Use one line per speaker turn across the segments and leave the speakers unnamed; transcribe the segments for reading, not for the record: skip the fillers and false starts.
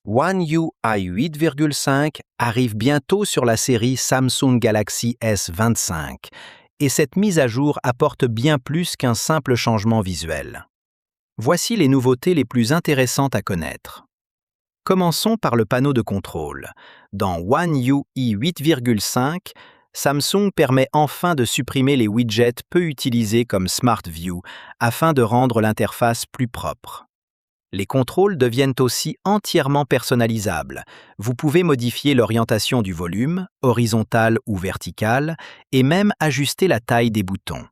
One UI 8,5 arrive bientôt sur la série Samsung Galaxy S25 et cette mise à jour apporte bien plus qu'un simple changement visuel. Voici les nouveautés les plus intéressantes à connaître. Commençons par le panneau de contrôle. Dans One UI 8,5, Samsung permet enfin de supprimer les widgets peu utilisés comme Smart View afin de rendre l'interface plus propre. Les contrôles deviennent aussi entièrement personnalisables. Vous pouvez modifier l'orientation du volume, horizontale ou verticale, et même ajuster la taille des boutons.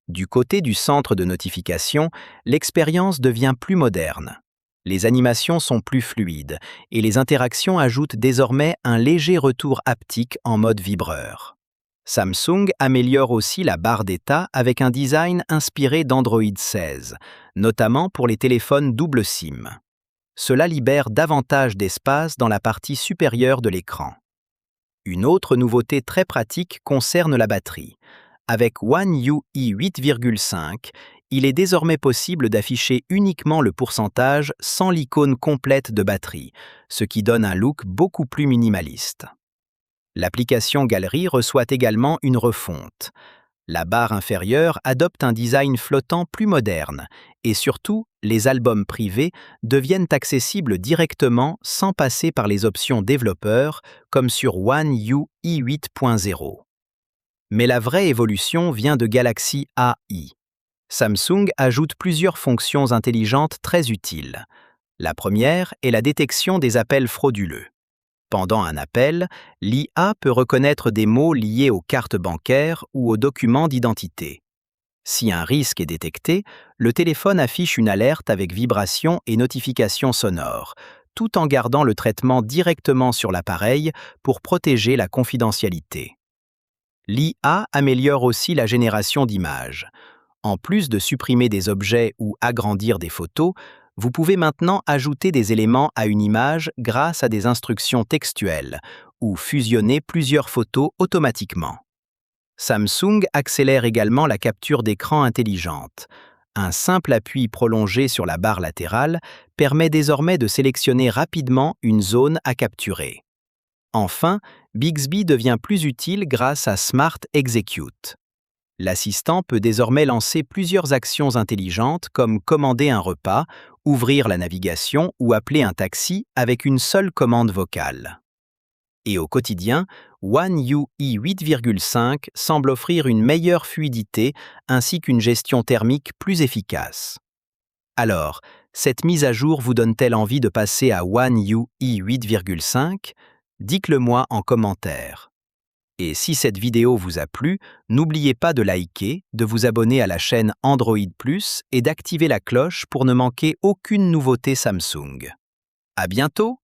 Du côté du centre de notification, l'expérience devient plus moderne. Les animations sont plus fluides et les interactions ajoutent désormais un léger retour haptique en mode vibreur. Samsung améliore aussi la barre d'état avec un design inspiré d'Android 16, notamment pour les téléphones double SIM. Cela libère davantage d'espace dans la partie supérieure de l'écran. Une autre nouveauté très pratique concerne la batterie. Avec One UI 8,5, il est désormais possible d'afficher uniquement le pourcentage sans l'icône complète de batterie, ce qui donne un look beaucoup plus minimaliste. L'application Galerie reçoit également une refonte. La barre inférieure adopte un design flottant plus moderne et surtout, les albums privés deviennent accessibles directement sans passer par les options développeurs comme sur One UI 8.0. Mais la vraie évolution vient de Galaxy AI. Samsung ajoute plusieurs fonctions intelligentes très utiles. La première est la détection des appels frauduleux. Pendant un appel, l'IA peut reconnaître des mots liés aux cartes bancaires ou aux documents d'identité. Si un risque est détecté, le téléphone affiche une alerte avec vibration et notification sonore, tout en gardant le traitement directement sur l'appareil pour protéger la confidentialité. L'IA améliore aussi la génération d'images. En plus de supprimer des objets ou agrandir des photos, vous pouvez maintenant ajouter des éléments à une image grâce à des instructions textuelles ou fusionner plusieurs photos automatiquement. Samsung accélère également la capture d'écran intelligente. Un simple appui prolongé sur la barre latérale permet désormais de sélectionner rapidement une zone à capturer. Enfin, Bixby devient plus utile grâce à Smart Execute. L'assistant peut désormais lancer plusieurs actions intelligentes comme commander un repas, ouvrir la navigation ou appeler un taxi avec une seule commande vocale. Et au quotidien, One UI 8,5 semble offrir une meilleure fluidité ainsi qu'une gestion thermique plus efficace. Alors, cette mise à jour vous donne-t-elle envie de passer à One UI 8,5 ? Dites-le moi en commentaire. Et si cette vidéo vous a plu, n'oubliez pas de liker, de vous abonner à la chaîne Android Plus et d'activer la cloche pour ne manquer aucune nouveauté Samsung. À bientôt!